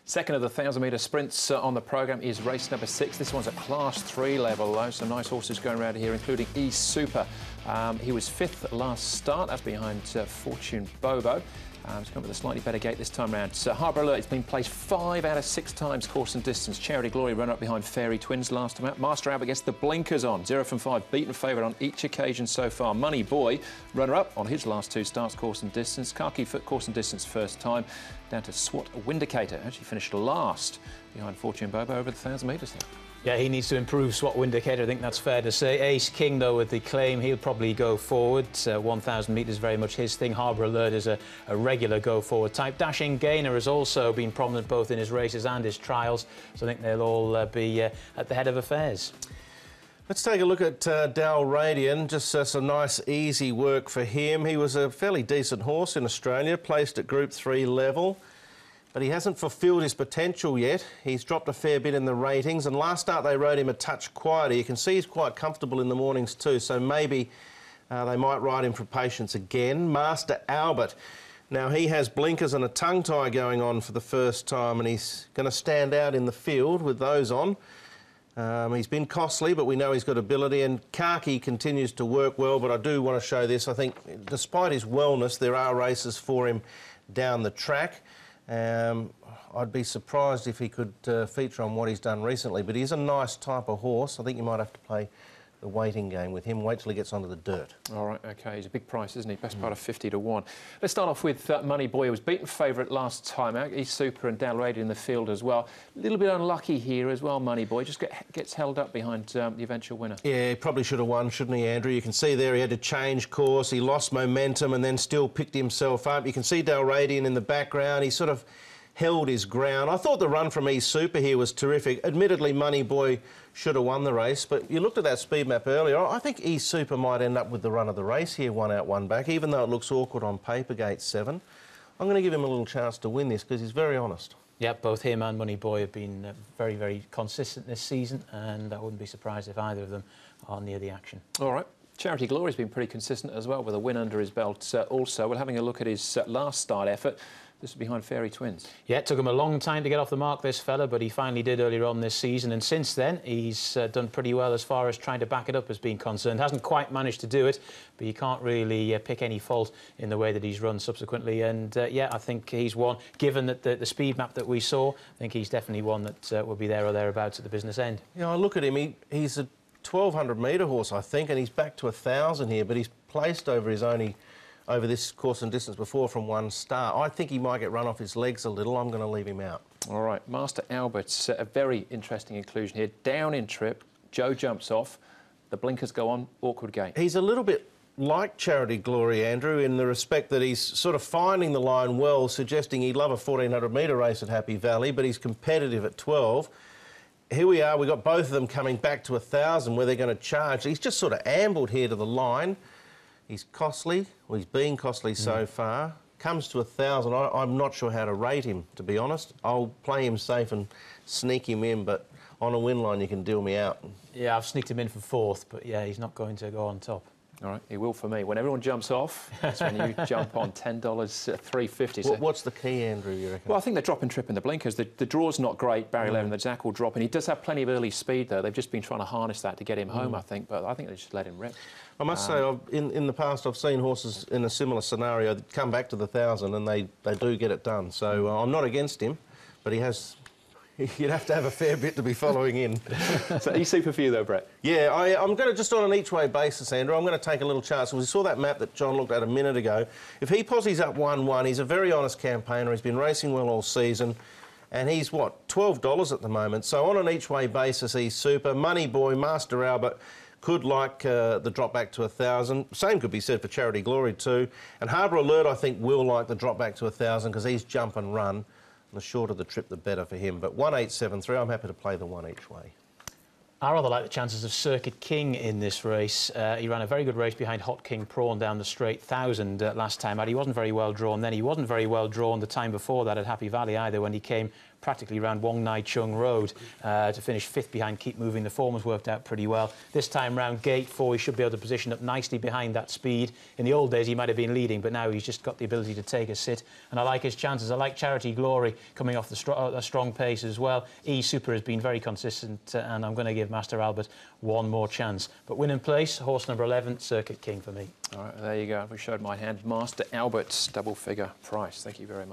Second of the 1,000-metre sprints on the programme is race number 6. This one's a Class 3 level, though. Some nice horses going around here, including E-Super. He was 5th last start. That's behind Fortune Bobo. He's come with a slightly better gate this time round. Harbour Alert has been placed 5 out of 6 times course and distance. Charity Glory run up behind Fairy Twins last time out. Master Albert gets the blinkers on. 0 from 5, beaten favourite on each occasion so far. Money Boy, runner-up on his last 2 starts, course and distance. Khaki Foot, course and distance first time. Down to SWAT Windicator. Actually finished last behind Fortune Bobo over the 1,000 metres there. Yeah, he needs to improve SWAT Windicator, I think that's fair to say. Ace King, though, with the claim, he'll probably go forward. 1,000 metres, very much his thing. Harbour Alert is a regular go-forward type. Dashing Gainer has also been prominent both in his races and his trials, so I think they'll all be at the head of affairs. Let's take a look at Dal Radian. Just some nice, easy work for him. He was a fairly decent horse in Australia, placed at Group 3 level. But he hasn't fulfilled his potential yet. He's dropped a fair bit in the ratings, and last start they rode him a touch quieter. You can see he's quite comfortable in the mornings too, so maybe they might ride him for patience again. Master Albert. Now, he has blinkers and a tongue tie going on for the first time, and he's going to stand out in the field with those on. He's been costly, but we know he's got ability, and Khaki continues to work well, but I do want to show this. I think, despite his wellness, there are races for him down the track. I'd be surprised if he could feature on what he's done recently, but he's a nice type of horse. I think you might have to play the waiting game with him. Wait till he gets onto the dirt. All right, OK. He's a big price, isn't he? Best part of 50 to 1. Let's start off with Money Boy, who was beaten favourite last time out. He's super and Dal Radian in the field as well. A little bit unlucky here as well, Money Boy. Just gets held up behind the eventual winner. Yeah, he probably should have won, shouldn't he, Andrew? You can see there he had to change course. He lost momentum and then still picked himself up. You can see Dal Radian in the background. He sort of held his ground. I thought the run from E-Super here was terrific. Admittedly, Money Boy should have won the race, but you looked at that speed map earlier. I think E-Super might end up with the run of the race here, 1 out, 1 back, even though it looks awkward on paper, gate 7. I'm going to give him a little chance to win this because he's very honest. Yeah, both him and Money Boy have been very, very consistent this season, and I wouldn't be surprised if either of them are near the action. All right. Charity Glory's been pretty consistent as well, with a win under his belt also. We're having a look at his last start effort. This is behind Fairy Twins. Yeah, it took him a long time to get off the mark, this fella, but he finally did earlier on this season, and since then he's done pretty well as far as trying to back it up has been concerned. Hasn't quite managed to do it, but you can't really pick any fault in the way that he's run subsequently, and yeah, I think he's one, given that the speed map that we saw, I think he's definitely one that will be there or thereabouts at the business end. Yeah, I look at him, he's a 1,200 metre horse, I think, and he's back to 1,000 here, but he's placed over this course and distance before from 1 start. I think he might get run off his legs a little. I'm going to leave him out. All right, Master Albert's a very interesting inclusion here. Down in trip, Joe jumps off, the blinkers go on, awkward gate. He's a little bit like Charity Glory, Andrew, in the respect that he's sort of finding the line well, suggesting he'd love a 1,400 metre race at Happy Valley, but he's competitive at 12. Here we are, we've got both of them coming back to 1,000 where they're going to charge. He's just sort of ambled here to the line. He's costly. Well, he's been costly so far. Comes to 1,000. I'm not sure how to rate him, to be honest. I'll play him safe and sneak him in, but on a win line you can deal me out. Yeah, I've sneaked him in for 4th, but yeah, he's not going to go on top. All right, he will for me. When everyone jumps off, that's when you jump on. $10, $3.50. So. What's the key, Andrew, you reckon? Well, I think the drop and trip in the blinkers. The draw's not great, Barry Levin, the Jack will drop, and he does have plenty of early speed, though. They've just been trying to harness that to get him home, I think, but I think they should let him rip. I must say, in the past, I've seen horses in a similar scenario that come back to the 1,000 and they do get it done. So I'm not against him, but he has... You'd have to have a fair bit to be following in. So E-Super for you, though, Brett? Yeah, I'm going to, just on an each-way basis, Andrew, I'm going to take a little chance. We saw that map that John looked at a minute ago. If he posies up 1-1, he's a very honest campaigner. He's been racing well all season. And he's, what, $12 at the moment. So on an each-way basis, he's super. Money Boy, Master Albert could like the drop back to 1,000. Same could be said for Charity Glory too. And Harbour Alert, I think, will like the drop back to 1,000 because he's jump and run. The shorter the trip, the better for him. But 1,873, I'm happy to play the 1 each way. I rather like the chances of Circuit King in this race. He ran a very good race behind Hot King Prawn down the straight 1,000 last time out. He wasn't very well drawn then. He wasn't very well drawn the time before that at Happy Valley either, when he came practically around Wong Nai Chung Road to finish 5th behind Keep Moving. The form has worked out pretty well. This time round, gate 4, he should be able to position up nicely behind that speed. In the old days, he might have been leading, but now he's just got the ability to take a sit. And I like his chances. I like Charity Glory coming off a strong pace as well. E Super has been very consistent, and I'm going to give Master Albert one more chance. But win in place, horse number 11, Circuit King for me. All right, there you go. We showed my hand. Master Albert's double-figure price. Thank you very much.